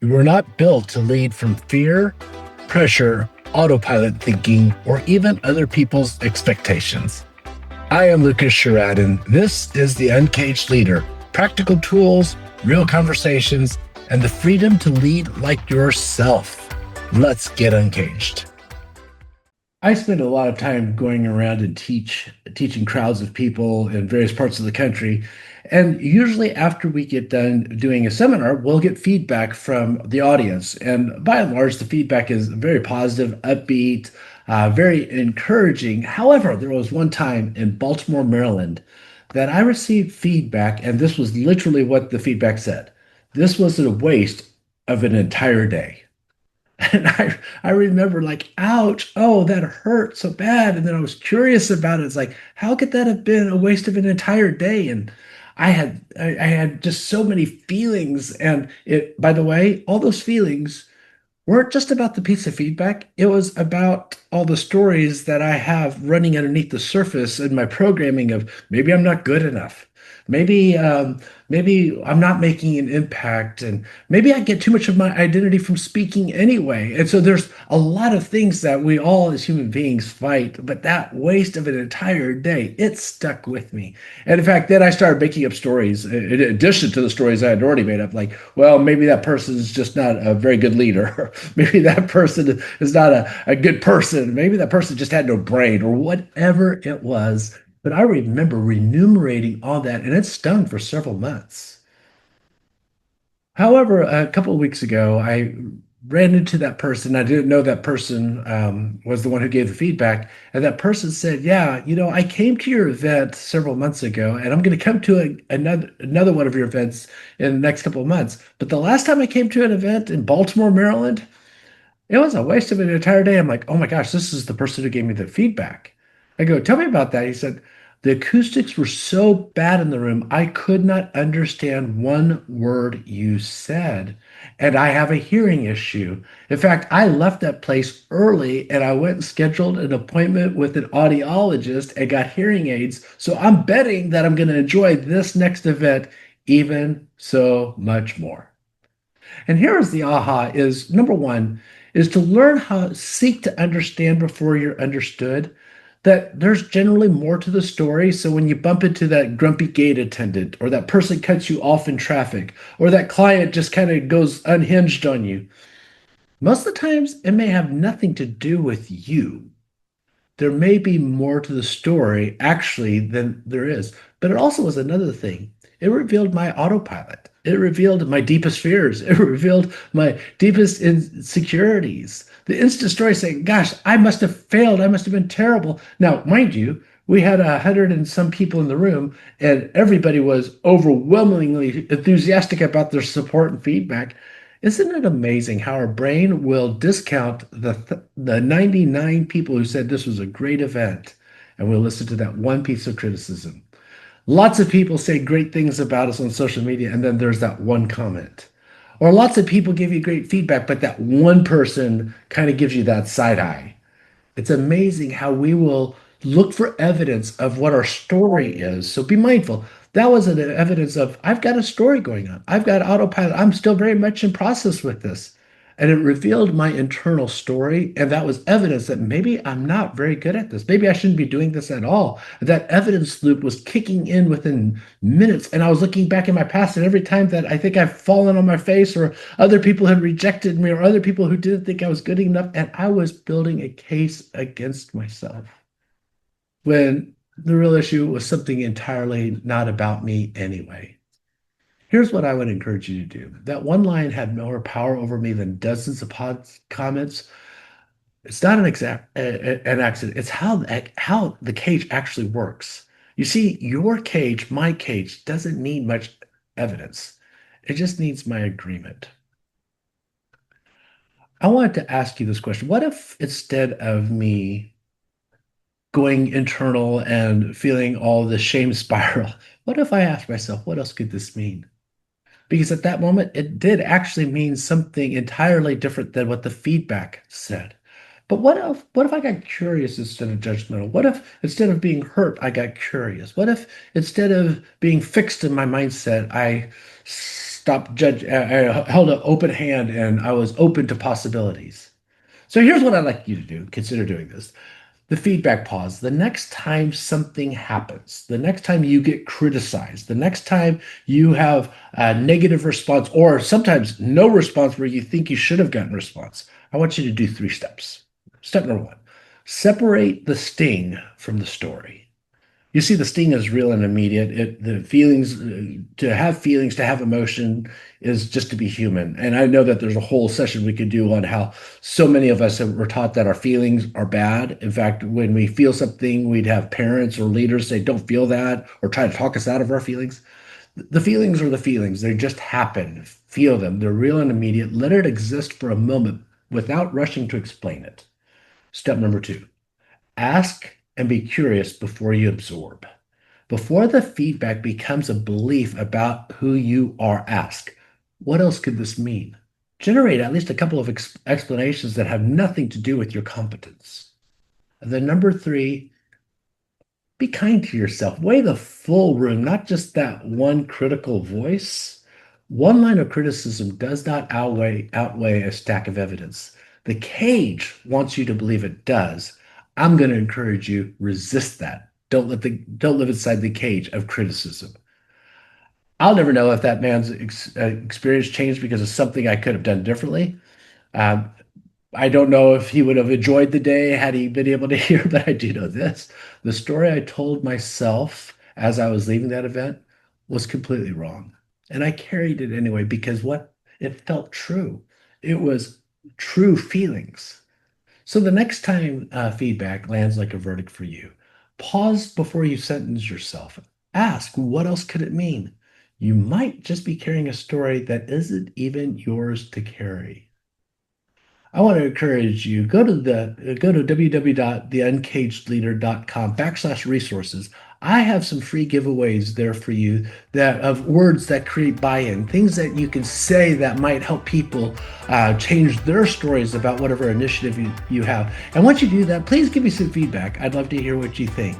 We were not built to lead from fear, pressure, autopilot thinking, or even other people's expectations. I am Lucas Sherrod, and this is the Uncaged Leader. Practical tools, real conversations, and the freedom to lead like yourself. Let's get uncaged. I spend a lot of time going around and teaching crowds of people in various parts of the country. And usually after we get done doing a seminar, we'll get feedback from the audience. And by and large, the feedback is very positive, upbeat, very encouraging. However, there was one time in Baltimore, Maryland, that I received feedback, and this was literally what the feedback said. This was a waste of an entire day. And I remember like, ouch, oh, that hurt so bad. And then I was curious about it. It's like, how could that have been a waste of an entire day? And I had just so many feelings. And it, by the way, all those feelings weren't just about the piece of feedback. It was about all the stories that I have running underneath the surface in my programming of maybe I'm not good enough. Maybe maybe I'm not making an impact, and maybe I get too much of my identity from speaking anyway. And so there's a lot of things that we all as human beings fight, but that waste of an entire day, it stuck with me. And in fact, then I started making up stories in addition to the stories I had already made up, like, well, maybe that person is just not a very good leader. Maybe that person is not a good person. Maybe that person just had no brain or whatever it was. But I remember remunerating all that, and it stung for several months. However, a couple of weeks ago, I ran into that person. I didn't know that person was the one who gave the feedback. And that person said, yeah, I came to your event several months ago, and I'm going to come to another one of your events in the next couple of months. But the last time I came to an event in Baltimore, Maryland, it was a waste of an entire day. I'm like, oh my gosh, this is the person who gave me the feedback. I go, tell me about that. He said, the acoustics were so bad in the room, I could not understand one word you said. And I have a hearing issue. In fact, I left that place early and I went and scheduled an appointment with an audiologist and got hearing aids. So I'm betting that I'm going to enjoy this next event even so much more. And here is the aha is number one is to learn how to seek to understand before you're understood. That there's generally more to the story. So when you bump into that grumpy gate attendant, or that person cuts you off in traffic, or that client just kind of goes unhinged on you, most of the times it may have nothing to do with you. There may be more to the story actually than there is. But it also was another thing. It revealed my autopilot. It revealed my deepest fears. It revealed my deepest insecurities. The instant story saying, gosh, I must have failed. I must have been terrible. Now, mind you, we had 100 and some people in the room, and everybody was overwhelmingly enthusiastic about their support and feedback. Isn't it amazing how our brain will discount the 99 people who said this was a great event, and we'll listen to that one piece of criticism? Lots of people say great things about us on social media, and then there's that one comment. Or lots of people give you great feedback, but that one person kind of gives you that side eye. It's amazing how we will look for evidence of what our story is. So be mindful. That was an evidence of I've got a story going on. I've got autopilot. I'm still very much in process with this. And it revealed my internal story. And that was evidence that maybe I'm not very good at this. Maybe I shouldn't be doing this at all. That evidence loop was kicking in within minutes. And I was looking back in my past, and every time that I think I've fallen on my face, or other people had rejected me, or other people who didn't think I was good enough, and I was building a case against myself when the real issue was something entirely not about me anyway. Here's what I would encourage you to do. That one line had more power over me than dozens of comments. It's not an accident. It's how the cage actually works. You see, your cage, my cage, doesn't need much evidence. It just needs my agreement. I wanted to ask you this question. What if instead of me going internal and feeling all the shame spiral, what if I asked myself, what else could this mean? Because at that moment, it did actually mean something entirely different than what the feedback said. But what if I got curious instead of judgmental? What if instead of being hurt, I got curious? What if instead of being fixed in my mindset, I stopped judge. I held an open hand, and I was open to possibilities. So here's what I'd like you to do. Consider doing this. The feedback pause. The next time something happens, the next time you get criticized, the next time you have a negative response, or sometimes no response where you think you should have gotten a response, I want you to do 3 steps. Step number one, separate the sting from the story. You see, the sting is real and immediate. The feelings, to have emotion is just to be human. And I know that there's a whole session we could do on how so many of us were taught that our feelings are bad. In fact, when we feel something, we'd have parents or leaders say, don't feel that, or try to talk us out of our feelings. The feelings are the feelings. They just happen. Feel them. They're real and immediate. Let it exist for a moment without rushing to explain it. Step number two, ask and be curious before you absorb. Before the feedback becomes a belief about who you are, ask, what else could this mean? Generate at least a couple of explanations that have nothing to do with your competence. And then number three, be kind to yourself. Weigh the full room, not just that one critical voice. One line of criticism does not outweigh a stack of evidence. The cage wants you to believe it does. I'm going to encourage you, resist that. Don't live inside the cage of criticism. I'll never know if that man's experience changed because of something I could have done differently. Um, I don't know if he would have enjoyed the day had he been able to hear, but I do know this. The story I told myself as I was leaving that event was completely wrong. And I carried it anyway because what it felt true. It was true feelings. So the next time feedback lands like a verdict for you, pause before you sentence yourself. Ask, what else could it mean? You might just be carrying a story that isn't even yours to carry. I want to encourage you, go to www.theuncagedleader.com/resources. I have some free giveaways there for you that of words that create buy-in, things that you can say that might help people change their stories about whatever initiative you have. And once you do that, please give me some feedback. I'd love to hear what you think.